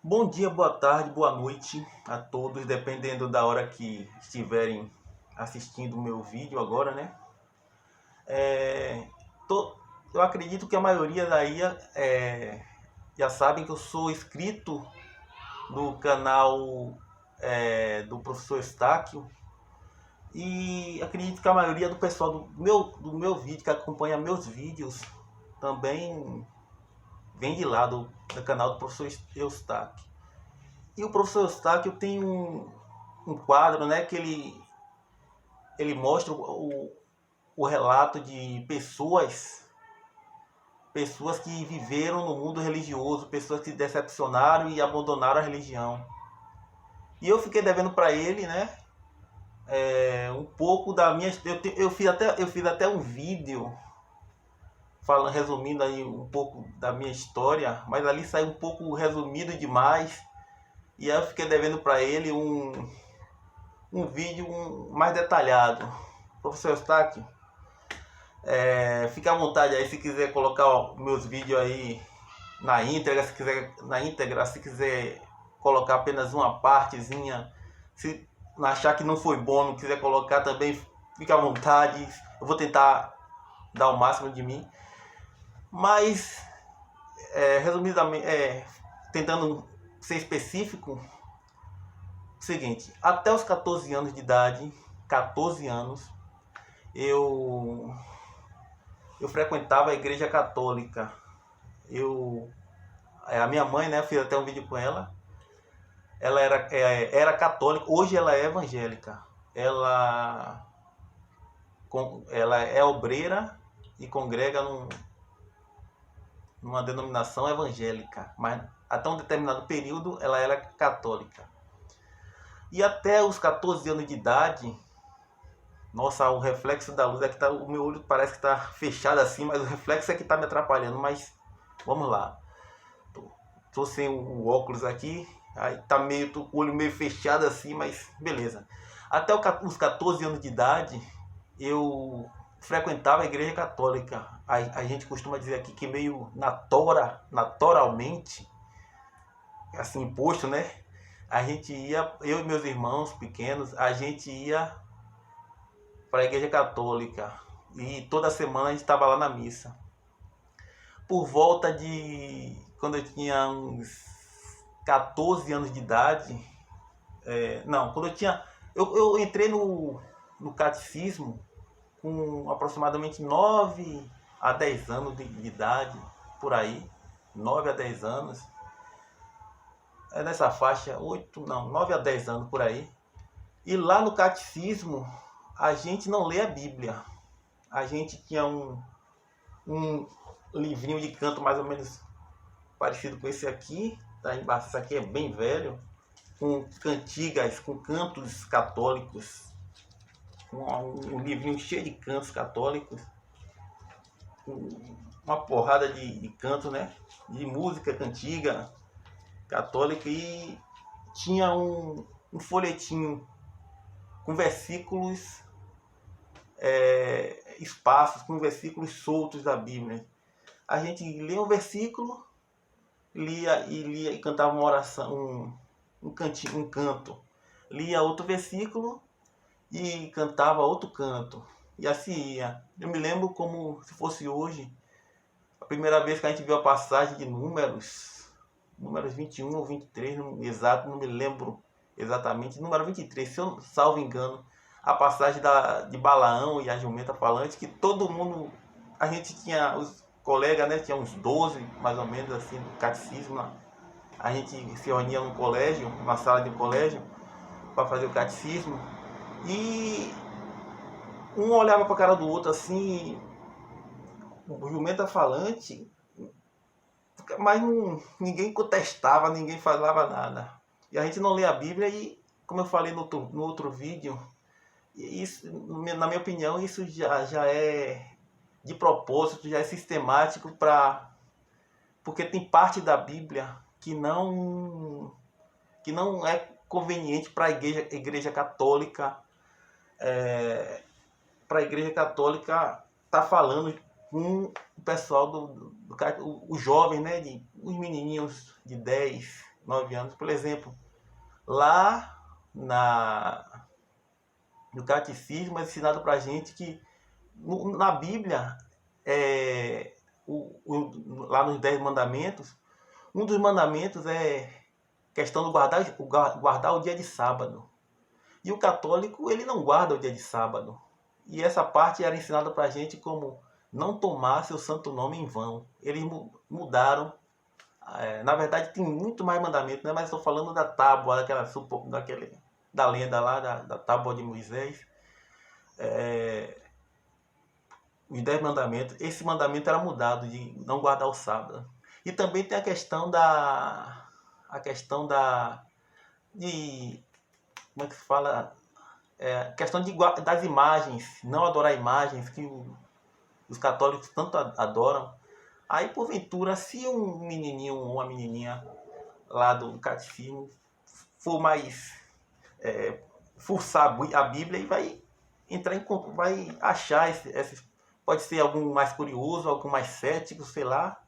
Bom dia, boa tarde, boa noite a todos, dependendo da hora que estiverem assistindo o meu vídeo agora, né? É, tô- eu acredito que a maioria daí já sabem que eu sou inscrito no canal do professor Estáquio e acredito que a maioria do pessoal do meu vídeo, que acompanha meus vídeos, também vem de lá do canal do professor Eustáquio. E o professor Eustáquio tem um quadro, né, que ele mostra o relato de pessoas que viveram no mundo religioso, pessoas que se decepcionaram e abandonaram a religião. E eu fiquei devendo para ele, né, um pouco da minha. Eu fiz até um vídeo falando, resumindo aí um pouco da minha história, mas ali saiu um pouco resumido demais. E aí eu fiquei devendo para ele um vídeo mais detalhado. Professor Eustáquio, fica à vontade aí se quiser colocar meus vídeos aí na íntegra, se quiser colocar apenas uma partezinha, se achar que não foi bom, não quiser colocar também, fica à vontade. Eu vou tentar dar o máximo de mim. Mas, resumidamente, tentando ser específico, o seguinte: até os 14 anos de idade, 14 anos, eu frequentava a igreja católica. A minha mãe, né, eu fiz até um vídeo com ela. Ela era católica, hoje ela é evangélica. Ela é obreira e congrega numa denominação evangélica, mas até um determinado período ela era católica. E até os 14 anos de idade, nossa, o reflexo da luz é que tá, o meu olho parece que está fechado assim, mas o reflexo é que está me atrapalhando. Mas vamos lá. Tô sem o óculos aqui, aí tá o olho meio fechado assim, mas beleza. Até os 14 anos de idade, eu frequentava a igreja católica. A gente costuma dizer aqui que meio naturalmente, assim, imposto, né? A gente ia, eu e meus irmãos pequenos, a gente ia para a igreja católica. E toda semana a gente estava lá na missa. Por volta de quando eu tinha uns 14 anos de idade, não, quando eu tinha. Eu entrei no catecismo com aproximadamente 9 a 10 anos de idade, por aí. 9 a 10 anos. É nessa faixa, 8 não, 9 a 10 anos por aí. E lá no catecismo, a gente não lê a Bíblia. A gente tinha um livrinho de canto mais ou menos parecido com esse aqui, tá embaixo. Esse aqui é bem velho, com cantigas, com cantos católicos, um livrinho cheio de cantos católicos, com uma porrada de canto, né? De música cantiga católica, e tinha um folhetinho com versículos espaços, com versículos soltos da Bíblia. A gente lia um versículo, lia e cantava uma oração, um canto. Lia outro versículo e cantava outro canto. E assim ia. Eu me lembro como se fosse hoje, a primeira vez que a gente viu a passagem de números 21 ou 23, exato, não me lembro exatamente, número 23, se eu salvo engano, a passagem de Balaão e a jumenta falante, que todo mundo, a gente tinha, os colegas, né, tinha uns 12 mais ou menos assim, do catecismo, né? A gente se reunia num colégio, numa sala de um colégio, para fazer o catecismo, e um olhava para a cara do outro assim, o jumenta falante, mas ninguém contestava, ninguém falava nada. E a gente não lê a Bíblia e, como eu falei no outro vídeo, isso, na minha opinião, isso já é de propósito, já é sistemático, porque tem parte da Bíblia que não é conveniente para a igreja católica, para a igreja católica tá falando com o pessoal os jovens, né, os menininhos de 10 9 anos. Por exemplo, lá no catecismo é ensinado pra gente que na Bíblia, é, lá nos 10 mandamentos, um dos mandamentos é questão do guardar o dia de sábado. E o católico, ele não guarda o dia de sábado. E essa parte era ensinada pra gente como não tomar seu santo nome em vão. Eles mudaram. Na verdade, tem muito mais mandamento, né? Mas estou falando da tábua, da lenda lá, da tábua de Moisés. Os 10 mandamentos. Esse mandamento era mudado, de não guardar o sábado. E também tem a questão de, como é que se fala? A questão das imagens, não adorar imagens, que os católicos tanto adoram. Aí, porventura, se um menininho ou uma menininha lá do catecismo for mais forçar a Bíblia, e vai entrar vai achar pode ser algum mais curioso, algum mais cético, sei lá.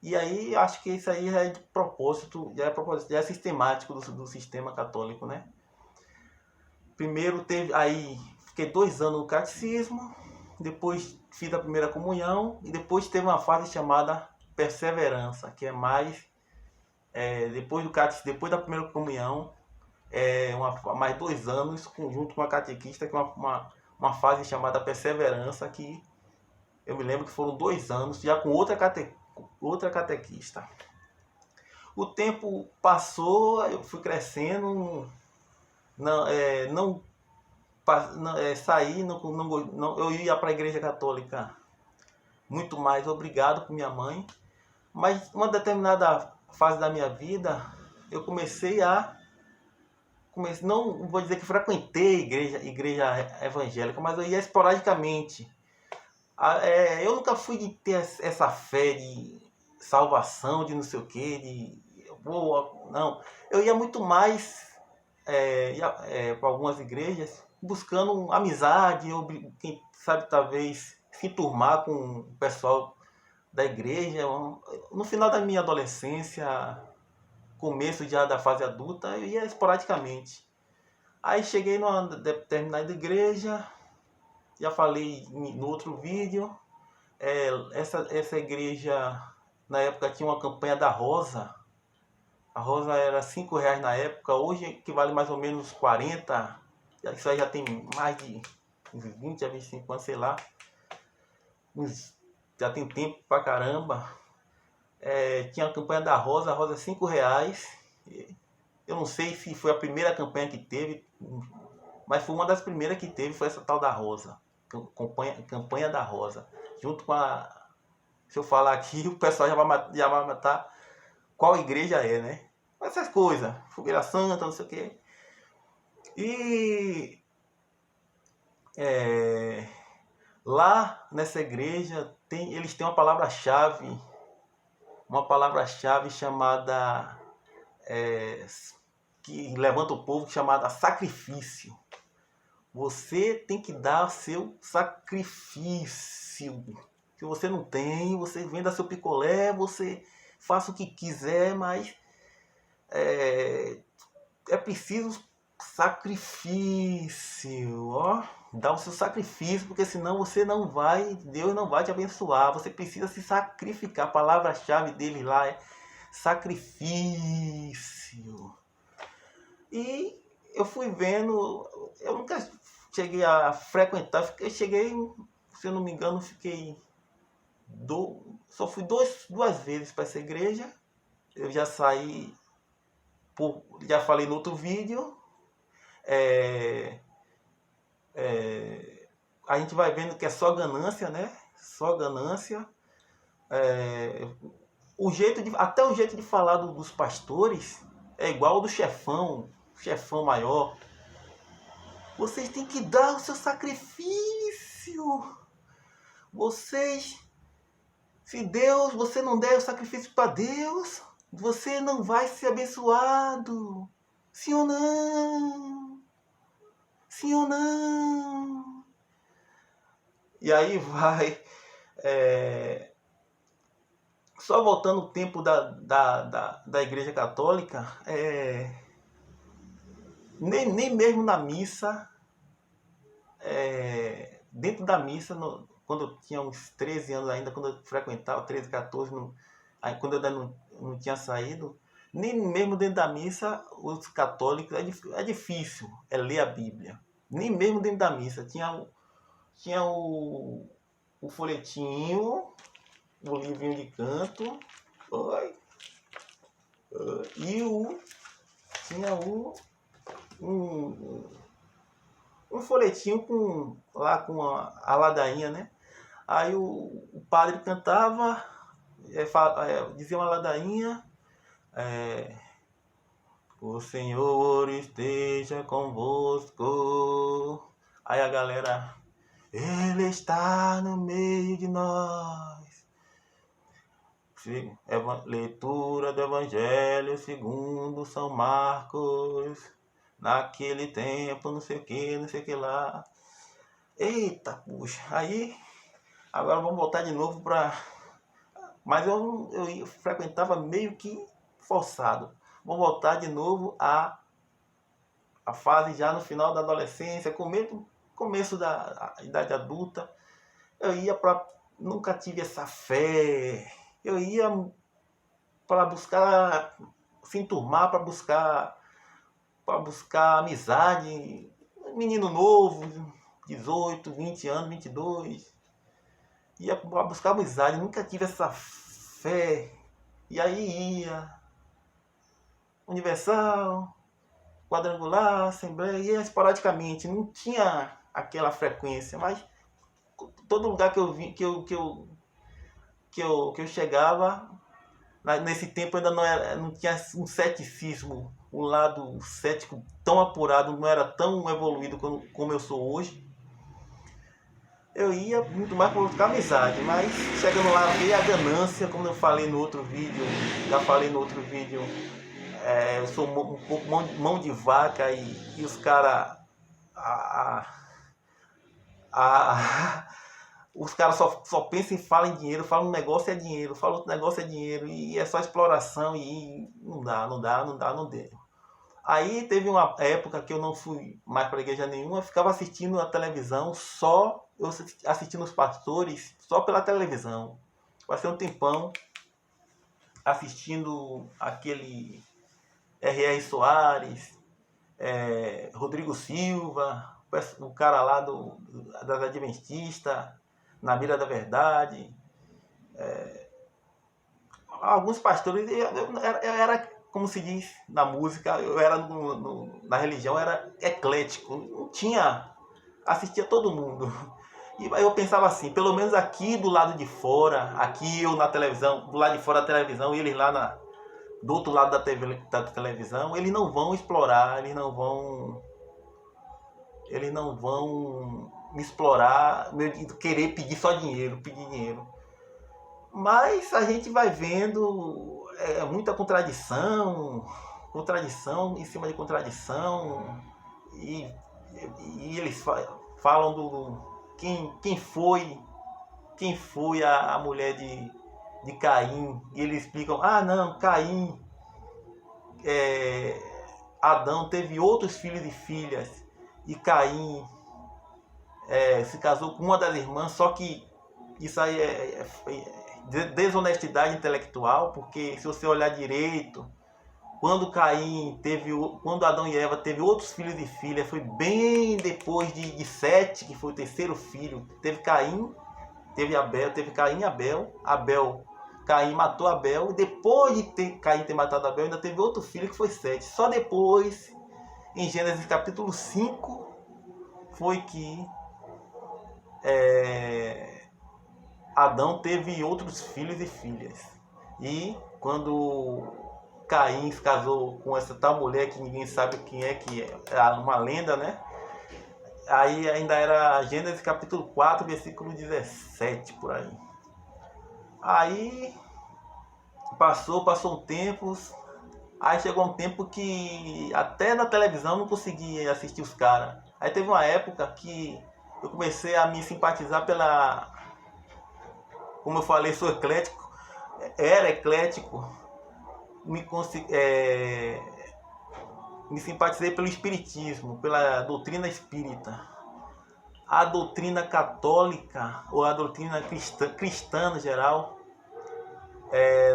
E aí acho que isso aí já é de propósito, já é sistemático do sistema católico, né? Primeiro fiquei 2 anos no catecismo, depois fiz a primeira comunhão e depois teve uma fase chamada perseverança, que é mais depois da primeira comunhão, mais 2 anos junto com a catequista, que é uma fase chamada perseverança, que eu me lembro que foram 2 anos já com outra catequista. O tempo passou, eu fui crescendo, saí, eu ia para a igreja católica muito mais obrigado por minha mãe, mas uma determinada fase da minha vida eu não vou dizer que frequentei igreja evangélica, mas eu ia esporadicamente. Eu nunca fui de ter essa fé de salvação, de não sei o que, não. Eu ia muito mais para algumas igrejas buscando amizade, ou quem sabe talvez se enturmar com o pessoal da igreja. No final da minha adolescência, começo já da fase adulta, eu ia esporadicamente. Aí cheguei numa determinada igreja, já falei no outro vídeo, essa igreja na época tinha uma campanha da Rosa. A Rosa era R$ 5 na época, hoje equivale mais ou menos 40. Isso aí já tem mais de 20 a 25 anos, sei lá. Já tem tempo pra caramba. Tinha a campanha da Rosa, a Rosa R$ 5. Eu não sei se foi a primeira campanha que teve, mas foi uma das primeiras que teve, foi essa tal da Rosa. Campanha da Rosa. Junto com a... Se eu falar aqui, o pessoal já vai matar qual igreja é, né? Essas coisas. Fogueira Santa, não sei o quê. E... lá nessa igreja, eles têm uma palavra-chave chamada... que levanta o povo, chamada sacrifício. Você tem que dar seu sacrifício. Se você não tem, você venda seu picolé, você faça o que quiser, mas é preciso sacrifício, ó. Dá o seu sacrifício, porque senão Deus não vai te abençoar. Você precisa se sacrificar. A palavra-chave dele lá é sacrifício. E eu fui vendo, eu nunca cheguei a frequentar, se eu não me engano, só fui duas vezes para essa igreja. Eu já saí, já falei no outro vídeo. A gente vai vendo que é só ganância, né? Só ganância. Até o jeito de falar dos pastores é igual ao do chefão maior. Vocês têm que dar o seu sacrifício. Se você não der o sacrifício para Deus, você não vai ser abençoado. Sim ou não? Sim ou não? E aí vai... só voltando o tempo da Igreja Católica, nem mesmo na missa, dentro da missa, quando eu tinha uns 13 anos ainda, quando eu frequentava, 13, 14, aí quando eu ainda não tinha saído, nem mesmo dentro da missa, os católicos, é difícil ler a Bíblia. Nem mesmo dentro da missa. Tinha o folhetinho, o livrinho de canto, e tinha um folhetinho com a ladainha, né? Aí o padre cantava, dizia uma ladainha, o Senhor esteja convosco. Aí a galera, Ele está no meio de nós. Leitura do Evangelho segundo São Marcos. Naquele tempo, não sei o que lá. Eita, puxa. Aí, agora vamos voltar de novo para... Mas eu frequentava meio que forçado. Vamos voltar de novo a fase já no final da adolescência, começo da idade adulta. Eu ia para... Nunca tive essa fé. Eu ia para buscar, se enturmar, para buscar amizade. Menino novo, 18, 20 anos, 22. Ia para buscar amizade, nunca tive essa fé. E aí ia. Universal, quadrangular, assembleia, ia esporadicamente. Não tinha aquela frequência, mas todo lugar que eu chegava, nesse tempo ainda não tinha um ceticismo, um lado cético tão apurado, não era tão evoluído como eu sou hoje. Eu ia muito mais por buscar amizade, mas chegando lá veio a ganância, como eu falei no outro vídeo, eu sou um pouco mão de vaca e os caras os caras só pensam e falam em dinheiro, falam um negócio é dinheiro, falam outro negócio é dinheiro, e é só exploração, e não deu. Aí teve uma época que eu não fui mais para igreja nenhuma, eu ficava assistindo a televisão, eu assistindo os pastores só pela televisão. Passei um tempão assistindo aquele R.R. Soares, Rodrigo Silva, o cara lá das Adventistas, Na Mira da Verdade. Alguns pastores, eu era, como se diz na música, eu era na religião, era eclético, não tinha, assistia todo mundo. E aí eu pensava assim, pelo menos aqui do lado de fora, aqui eu na televisão, do lado de fora da televisão, e eles lá do outro lado da televisão, eles não vão explorar, eles não vão me explorar, querer pedir só dinheiro, pedir dinheiro. Mas a gente vai vendo muita contradição em cima de contradição, e eles falam do quem foi a mulher de Caim, e eles explicam, não, Caim, Adão teve outros filhos e filhas, e Caim se casou com uma das irmãs, só que isso aí é desonestidade intelectual, porque se você olhar direito, quando Adão e Eva teve outros filhos e filhas, foi bem depois de Sete, que foi o terceiro filho. Teve Caim, teve Abel, teve Caim e Abel. Caim matou Abel, e depois de Caim ter matado Abel, ainda teve outro filho que foi Sete. Só depois, em Gênesis capítulo 5, foi que Adão teve outros filhos e filhas. E quando Caim se casou com essa tal mulher que ninguém sabe quem é, que é uma lenda, né? Aí ainda era Gênesis capítulo 4, versículo 17, por aí. Aí passou um tempo, aí chegou um tempo que até na televisão não conseguia assistir os caras. Aí teve uma época que eu comecei a me simpatizar como eu falei, sou eclético, era eclético, me simpatizei pelo espiritismo, pela doutrina espírita. A doutrina católica, ou a doutrina cristã no geral,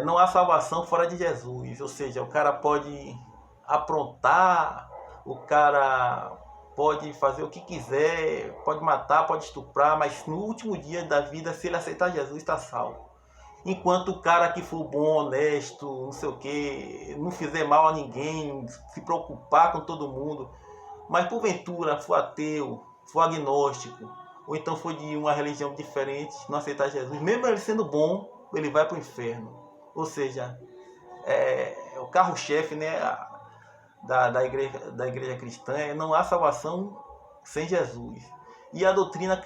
não há salvação fora de Jesus. Ou seja, o cara pode aprontar, o cara pode fazer o que quiser, pode matar, pode estuprar, mas no último dia da vida, se ele aceitar Jesus, está salvo. Enquanto o cara que for bom, honesto, não sei o que, não fizer mal a ninguém, se preocupar com todo mundo, mas porventura for ateu, for agnóstico, ou então for de uma religião diferente, não aceitar Jesus, mesmo ele sendo bom, ele vai para o inferno. Ou seja, o carro-chefe, né, da igreja cristã não há salvação sem Jesus. E a doutrina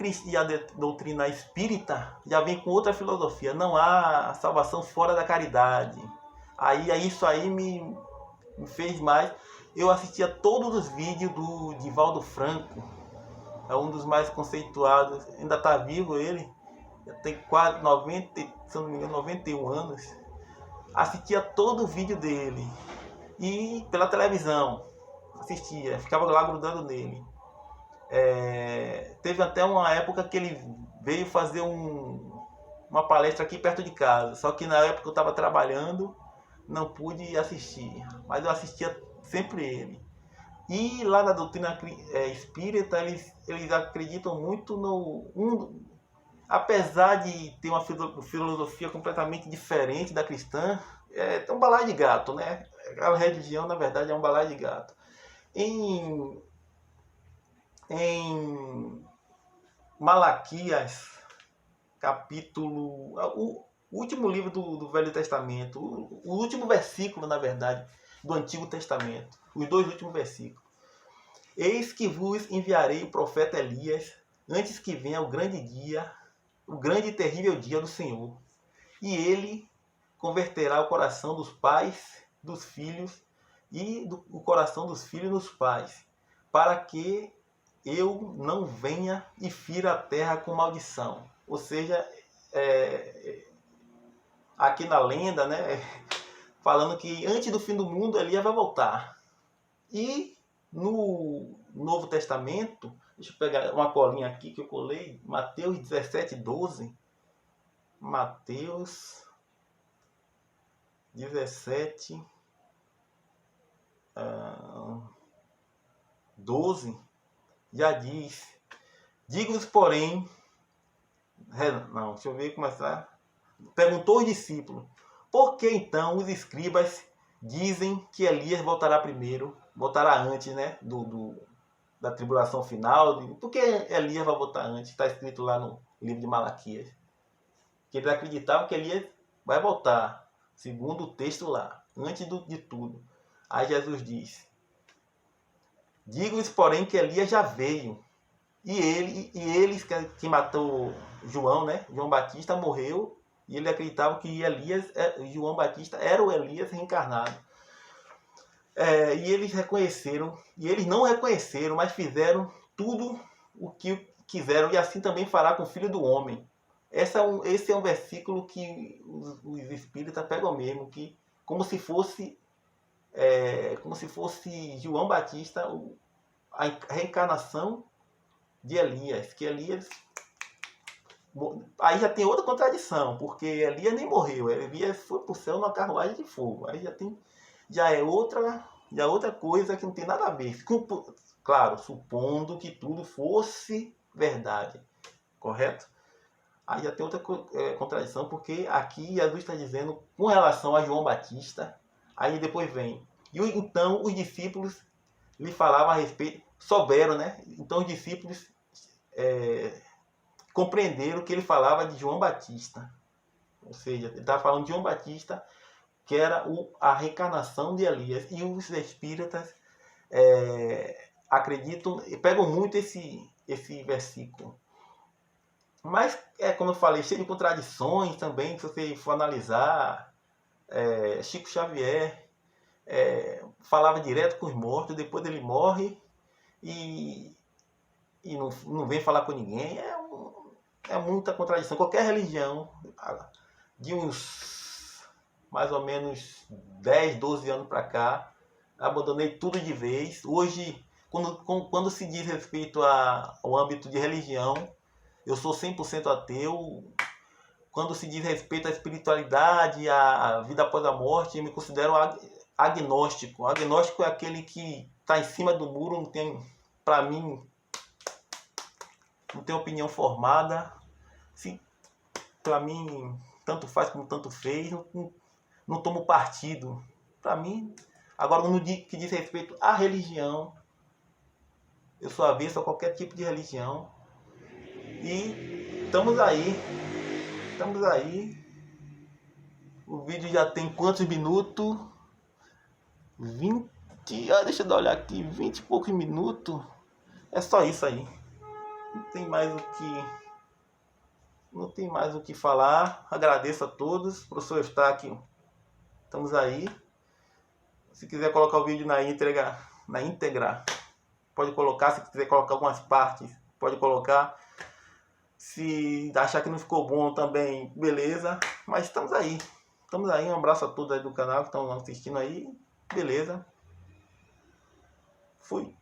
espírita já vem com outra filosofia. Não há salvação fora da caridade. Isso aí me fez mais. Eu assistia todos os vídeos do Divaldo Franco. É um dos mais conceituados. Ainda está vivo ele. Tem quase 90, se não me engano, 91 anos. Assistia todo o vídeo dele. E pela televisão. Assistia. Ficava lá grudando nele. Teve até uma época que ele veio fazer uma palestra aqui perto de casa. Só que na época eu estava trabalhando, não pude assistir. Mas eu assistia sempre ele. E lá na doutrina espírita, eles acreditam muito apesar de ter uma filosofia completamente diferente da cristã, é um balaio de gato, né? A religião, na verdade, é um balaio de gato. Em Malaquias, capítulo... O último livro do Velho Testamento, o último versículo, na verdade, do Antigo Testamento. Os 2 últimos versículos. Eis que vos enviarei o profeta Elias, antes que venha o grande dia, o grande e terrível dia do Senhor. E ele converterá o coração dos pais, dos filhos, e o coração dos filhos nos pais, para que eu não venha e fira a terra com maldição. Ou seja, aqui na lenda, né, falando que antes do fim do mundo Elias vai voltar. E no Novo Testamento, deixa eu pegar uma colinha aqui que eu colei, Mateus 17:12. Mateus 17, 12, já diz: digo-vos, porém, não, deixa eu ver começar. Perguntou os discípulos: por que então os escribas dizem que Elias voltará primeiro, voltará antes, né, da tribulação final? Por que Elias vai voltar antes? Está escrito lá no livro de Malaquias. Que eles acreditavam que Elias vai voltar, segundo o texto lá, antes de tudo. Aí Jesus diz: digo-lhes, porém, que Elias já veio. E eles que matou João, né? João Batista morreu. E ele acreditava que João Batista era o Elias reencarnado. E eles reconheceram, e eles não reconheceram, mas fizeram tudo o que quiseram, e assim também fará com o Filho do Homem. Esse é um versículo que os espíritas pegam mesmo, que como se fosse João Batista, a reencarnação de Elias, que Elias... Aí já tem outra contradição, porque Elias nem morreu, Elias foi para o céu numa carruagem de fogo. Aí já é outra coisa que não tem nada a ver. Claro, supondo que tudo fosse verdade, correto? Aí já tem outra contradição, porque aqui Jesus está dizendo com relação a João Batista, aí depois vem. E então os discípulos lhe falavam a respeito, souberam, né? Então os discípulos compreenderam que ele falava de João Batista. Ou seja, ele estava falando de João Batista, que era a reencarnação de Elias. E os espíritas acreditam, pegam muito esse versículo. Mas, como eu falei, cheio de contradições também, se você for analisar. Chico Xavier falava direto com os mortos, depois ele morre e não vem falar com ninguém. É muita contradição. Qualquer religião, de uns mais ou menos 10, 12 anos para cá. Abandonei tudo de vez. Hoje, quando se diz respeito ao âmbito de religião, eu sou 100% ateu. Quando se diz respeito à espiritualidade, à vida após a morte, eu me considero agnóstico. Agnóstico é aquele que está em cima do muro, não tem, para mim, não tem opinião formada. Para mim, tanto faz como tanto fez, não tomo partido. Para mim, agora no que diz respeito à religião, eu sou avesso a qualquer tipo de religião. E estamos aí. O vídeo já tem quantos minutos? 20. Deixa eu dar uma olhada aqui, 20 e poucos minutos. É só isso aí. Não tem mais o que falar. Agradeço a todos. Professor Eustáquio, estamos aí. Se quiser colocar o vídeo na íntegra, pode colocar. Se quiser colocar algumas partes, pode colocar. Se achar que não ficou bom também, beleza. Mas estamos aí. Um abraço a todos aí do canal que estão assistindo aí. Beleza. Fui.